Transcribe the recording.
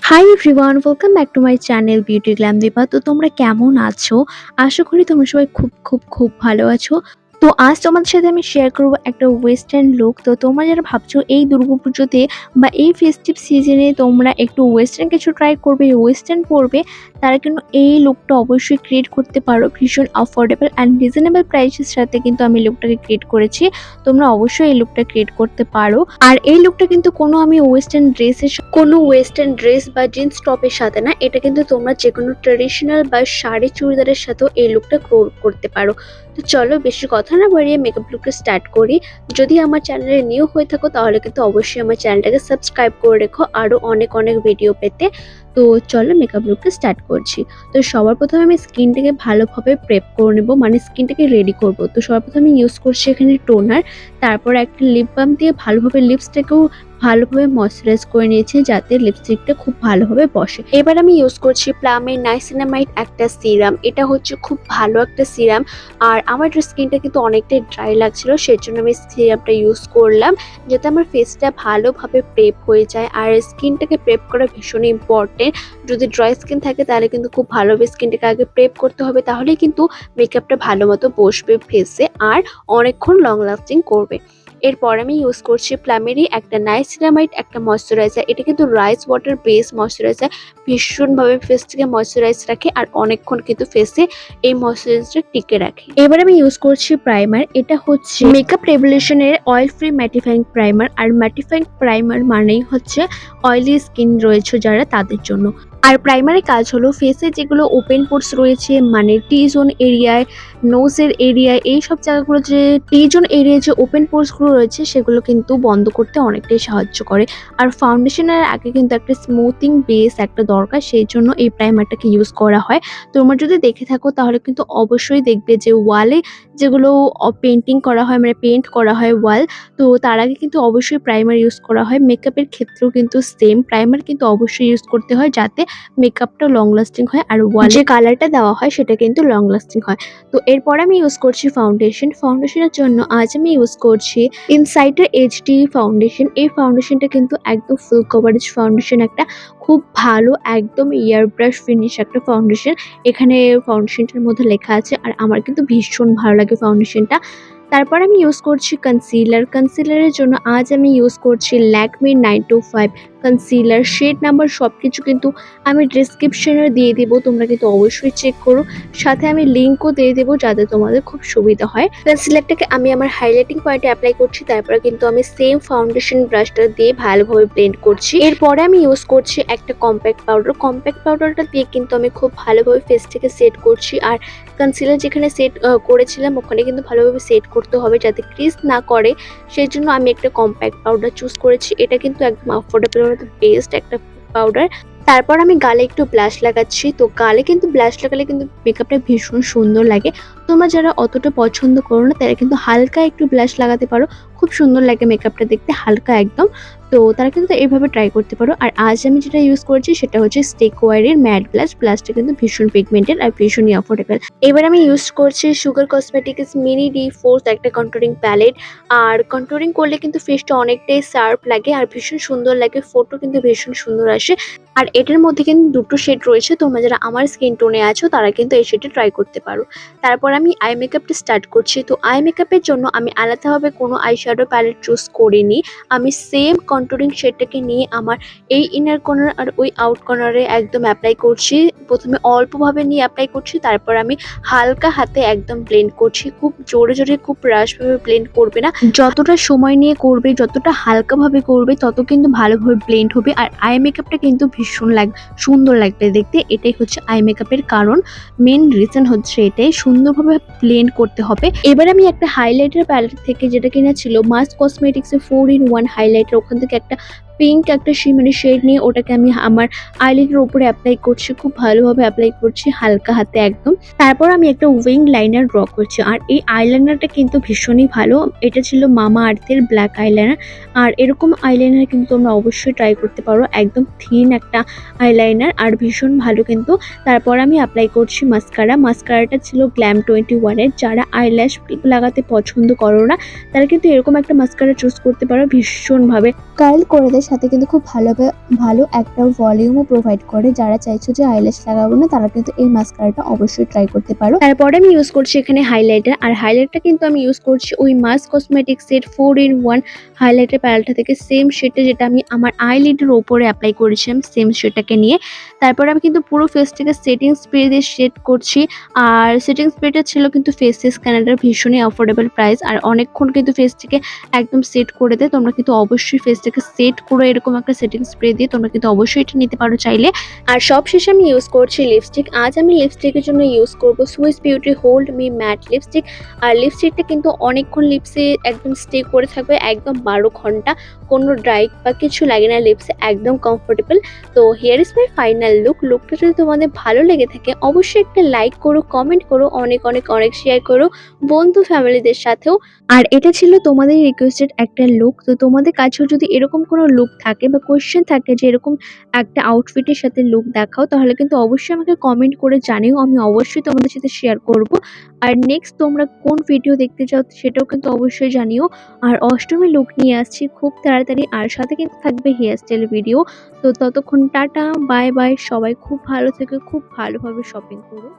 High everyone, welcome back to my channel beauty glam Deepa. তো তোমরা কেমন আছো? আশা করি তোমরা সবাই খুব ভালো আছো। তো আজ তোমাদের সাথে আমি শেয়ার করব একটা ওয়েস্টার্ন লুক। তো তোমরা যারা ভাবছো এই দুর্গাপুজোতে বা এই ফেস্টিভ সিজনে তোমরা একটু ওয়েস্টার্ন কিছু ট্রাই করবে, ওয়েস্টার্ন পরবে, তারা কিন্তু এই লুকটা অবশ্যই ক্রিয়েট করতে পারো। ভীষণ অ্যাফোর্ডেবল অ্যান্ড রিজনেবল প্রাইসের সাথে কিন্তু আমি লুকটাকে ক্রিয়েট করেছি। তোমরা অবশ্যই এই লুকটা ক্রিয়েট করতে পারো। আর এই লুকটা কিন্তু আমি ওয়েস্টার্ন ড্রেস বা জিন্স টপের সাথে না, এটা কিন্তু তোমরা যে কোনো ট্রেডিশনাল বা শাড়ি চুড়িদারের সাথেও এই লুকটা করতে পারো। তো চলো বেশি কথা না বাড়িয়ে মেকআপ লুকটা স্টার্ট করি। যদি আমার চ্যানেলে নিউ হয়ে থাকো তাহলে কিন্তু অবশ্যই আমার চ্যানেলটাকে সাবস্ক্রাইব করে রেখো আরো অনেক ভিডিও পেতে। তো চলো মেকআপ লুকটা স্টার্ট করছি। তো সবার প্রথমে আমি স্কিনটাকে ভালোভাবে প্রেপ করে নেবো, মানে স্কিনটাকে রেডি করব। তো সবার প্রথমে আমি ইউজ করছি এখানে টোনার, তারপর একটা লিপ বাম দিয়ে ভালোভাবে লিপসটাকেও ভালোভাবে ময়শ্চারাইজ করে নিয়েছি যাতে লিপস্টিকটা খুব ভালোভাবে বসে। এবার আমি ইউজ করছি প্লামের নাইসিনামাইড একটা সিরাম। এটা হচ্ছে খুব ভালো একটা সিরাম। আর আমার স্কিনটা কিন্তু অনেকটাই ড্রাই লাগছিল, সেজন্য আমি সিরামটা ইউজ করলাম যাতে আমার ফেসটা ভালোভাবে প্রেপ হয়ে যায়। আর স্কিনটাকে প্রেপ করা ভীষণ ইম্পর্টেন্ট। যদি ড্রাই স্কিন থাকে তাহলে কিন্তু খুব ভালোভাবে স্কিনটাকে আগে প্রেপ করতে হবে, তাহলেই কিন্তু মেকআপটা ভালো মতো বসবে ফেসে আর অনেকক্ষণ লং লাস্টিং করবে। এরপর আমি ইউজ করছি প্লামেরই একটা নাইসিনামাইড একটা ময়শ্চারাইজার। এটা কিন্তু রাইস ওয়াটার বেস ময়শ্চারাইজার, ভীষণভাবে ফেসটাকে ময়শ্চারাইজ রাখে আর অনেকক্ষণ কিন্তু ফেসে এই ময়শ্চারাইজারটা টিকে রাখে। এবার আমি ইউজ করছি প্রাইমার। এটা হচ্ছে মেকআপ রেভলিউশনের অয়েল ফ্রি ম্যাটিফাইং প্রাইমার। আর ম্যাটিফাইং প্রাইমার মানেই হচ্ছে অয়েলি স্কিন রয়েছে যারা তাদের জন্য। আর প্রাইমারের কাজ হলো ফেসে যেগুলো ওপেন পোর্স রয়েছে, মানে টি জোন এরিয়ায়, নোজের এরিয়ায়, এই সব জায়গাগুলো যে টি জোন এরিয়ায় যে ওপেন পোর্সগুলো রয়েছে সেগুলো কিন্তু বন্ধ করতে অনেকটাই সাহায্য করে। আর ফাউন্ডেশনের আগে কিন্তু একটা স্মুথিং বেস একটা দরকার, সেই জন্য এই প্রাইমারটাকে ইউজ করা হয়। তোমরা যদি দেখে থাকো তাহলে কিন্তু অবশ্যই দেখবে যে ওয়ালে যেগুলো পেন্টিং করা হয়, মানে পেন্ট করা হয় ওয়াল, তো তার আগে কিন্তু অবশ্যই প্রাইমার ইউজ করা হয়। মেকআপের ক্ষেত্রেও কিন্তু সেম, প্রাইমার কিন্তু অবশ্যই ইউজ করতে হয় যাতে মেকআপটা লং লাস্টিং হয় আর ওয়ালে যে কালারটা দেওয়া হয় সেটা কিন্তু লং লাস্টিং হয়। তো এরপর আমি ইউজ করছি ফাউন্ডেশন। ফাউন্ডেশনের জন্য আজ আমি ইউজ করছি ইনসাইটের এইচডি ফাউন্ডেশন। এই ফাউন্ডেশনটা কিন্তু একদম ফুল কভারেজ ফাউন্ডেশন, একটা খুব ভালো একদম ইয়ার ব্রাশ ফিনিশ একটা ফাউন্ডেশন। এখানে ফাউন্ডেশনটার মধ্যে লেখা আছে আর আমার কিন্তু ভীষণ ভালো লাগে ফাউন্ডেশনটা। তারপর আমি ইউজ করছি কনসিলার। কনসিলারের জন্য আজ আমি ইউজ করছি ল্যাকমি 925 কনসিলার। শেড নাম্বার সবকিছু কিন্তু আমি ডেসক্রিপশনে দিয়ে দেবো, তোমরা কিন্তু অবশ্যই চেক করো। সাথে আমি লিঙ্কও দিয়ে দেবো যাতে তোমাদের খুব সুবিধা হয়। কনসিলারটাকে আমি আমার হাইলাইটিং পয়েন্টে অ্যাপ্লাই করছি, তারপরে কিন্তু আমি সেম ফাউন্ডেশন ব্রাশটা দিয়ে ভালোভাবে ব্লেন্ড করছি। এরপরে আমি ইউজ করছি একটা কম্প্যাক্ট পাউডার। কম্প্যাক্ট পাউডারটা দিয়ে কিন্তু আমি খুব ভালোভাবে ফেসটাকে সেট করছি। আর কনসিলার যেখানে সেট করেছিলাম ওখানে কিন্তু ভালোভাবে সেট করতে হবে যাতে ক্রিজ না করে, সেই জন্য আমি একটা কম্প্যাক্ট পাউডার চুজ করেছি। এটা কিন্তু একদম অ্যাফোর্ডেবল বেস্ট একটা পাউডার। তারপর আমি গালে একটু ব্লাশ লাগাচ্ছি। তো গালে কিন্তু ব্লাশ লাগালে কিন্তু মেকআপটা ভীষণ সুন্দর লাগে। তোমরা যারা অতটা পছন্দ করো না তারা কিন্তু হালকা একটু ব্লাশ লাগাতে পারো, খুব সুন্দর লাগে মেকআপটা দেখতে, হালকা একদম। তো তারা কিন্তু এইভাবে ট্রাই করতে পারো। আর আজ আমি যেটা ইউজ করছি সেটা হচ্ছে স্টেক ওয়ারের ম্যাট ব্লাশ। ব্লাশটা কিন্তু ভীষণ পিগমেন্টেড আর ভীষণই অ্যাফোর্ডেবল। এবার আমি ইউজ করছি sugar cosmetics mini D force একটা কন্ট্রোলিং প্যালেট। আর কন্ট্রোলিং করলে কিন্তু ফেসটা অনেকটাই শার্প লাগে আর ভীষণ সুন্দর লাগে, ফটো কিন্তু ভীষণ সুন্দর আসে। আর এটার মধ্যে কিন্তু দুটো শেড রয়েছে, তোমরা যারা আমার স্কিন টোনে আছো তারা কিন্তু এই শেডে ট্রাই করতে পারো। তারপর আমি আই মেকআপটা স্টার্ট করছি। তো আই মেকআপের জন্য আমি আলাদাভাবে কোনো আই শ্যাডো প্যালেট চুজ করিনি। আমি সেম কন্ট্রোলিং শেডটাকে নিয়ে আমার এই ইনার কর্নার আর ওই আউট কর্নারে একদম অ্যাপ্লাই করছি। প্রথমে অল্পভাবে নিয়ে অ্যাপ্লাই করছি, তারপর আমি হালকা হাতে একদম ব্লেন্ড করছি। খুব জোরে খুব রাশভাবে ব্লেন্ড করবে না, যতটা সময় নিয়ে করবে, যতটা হালকাভাবে করবে তত কিন্তু ভালোভাবে ব্লেন্ড হবে। আর আই মেকআপটা কিন্তু ভীষণ সুন্দর লাগবে দেখতে, এটাই হচ্ছে আই মেকআপের কারণ, মেন রিজন হচ্ছে এটাই, সুন্দরভাবে ব্লেন্ড করতে হবে। এবার আমি একটা হাইলাইটার প্যালেট থেকে, যেটা কিনা ছিল মাস কসমেটিক্সের 4-in-1 হাইলাইটার, ওখান থেকে একটা পিঙ্ক একটা শিমারি শেড নিয়ে ওটাকে আমি আমার আইলিডের উপরে অ্যাপ্লাই করছি, খুব ভালোভাবে অ্যাপ্লাই করছি হালকা হাতে একদম। তারপর আমি একটা উইং লাইনার ড্র করছি। আর এই আইলাইনারটা কিন্তু ভীষণই ভালো, এটা ছিল মামা আর্থের ব্ল্যাক আইলাইনার। আর এরকম আইলাইনার কিন্তু তোমরা অবশ্যই ট্রাই করতে পারো, একদম থিন একটা আইলাইনার আর ভীষণ ভালো কিন্তু। তারপর আমি অ্যাপ্লাই করছি মাস্কারা। মাস্কারাটা ছিল গ্ল্যাম 21-এর। যারা আইল্যাশ লাগাতে পছন্দ করো না তারা কিন্তু এরকম একটা মাস্কারা চুজ করতে পারো ভীষণভাবে। কার্ল করে দেয়, সাথে কিন্তু খুব ভালো একটা ভলিউমও প্রোভাইড করে। যারা চাইছো যে আইল্যাশ লাগাবো না তারা কিন্তু এই মাস্কারাটা অবশ্যই ট্রাই করতে পারো। তারপরে আমি ইউজ করছি এখানে হাইলাইটার, আর হাইলাইটটা কিন্তু আমি ইউজ করছি ওই মাস কসমেটিক্স এর 4 in 1 হাইলাইটার প্যালেটটা থেকে, সেম শেডটা যেটা আমি আমার আইলিডের ওপরে অ্যাপ্লাই করেছিলাম সেম শেডটাকে নিয়ে। তারপরে আমি কিন্তু পুরো ফেসটাকে সেটিং স্প্রে দিয়ে শেড করছি। আর সেটিং স্প্রেটা ছিল কিন্তু ফেসেস কানাডার ভীষণই অ্যাফোর্ডেবল প্রাইস, আর অনেকক্ষণ কিন্তু ফেসটিকে একদম সেট করে দেয়। তোমরা কিন্তু অবশ্যই ফেসটাকে সেট করে এরকম একটা সেটিং স্প্রে দিয়ে তোমরা কিন্তু অবশ্যই এটা নিতে পারো চাইলে। আর সবশেষে আমি ইউজ করছি লিপস্টিক। আজ আমি লিপস্টিকের জন্য ইউজ করব Swiss beauty hold me matte lipstick. আর লিপস্টিকটা কিন্তু অনেকক্ষণ লিপসে একদম স্টে করে থাকবে, একদম 12 ঘন্টা, কোনো ড্রাই বা কিছু লাগে না লিপসে, একদম কমফোর্টেবল। তো here is my final look. লুকটা যদি তোমাদের ভালো লেগে থাকে অবশ্যই একটা লাইক করো, কমেন্ট করো, অনেক অনেক অনেক শেয়ার করো বন্ধু ফ্যামিলিদের সাথেও। আর এটা ছিল তোমাদের রিকোয়েস্টেড একটা লুক। তো তোমাদের কাছেও যদি এরকম কোনো লুক থাকে বা কোয়েশ্চেন থাকে যে এরকম একটা আউটফিটের সাথে লুক দেখাও, তাহলে কিন্তু অবশ্যই আমাকে কমেন্ট করে জানিও, আমি অবশ্যই তোমাদের সাথে শেয়ার করব। আর নেক্সট তোমরা কোন ভিডিও দেখতে চাও সেটাও কিন্তু অবশ্যই জানিও। আর অষ্টমী লুক নিয়ে আসছি খুব তাড়াতাড়ি, আর সাথে কিন্তু থাকবে হেয়ার স্টাইল ভিডিও। তো ততক্ষণ টাটা, বাই বাই, সবাই খুব ভালো থেকো, খুব ভালোভাবে শপিং করো।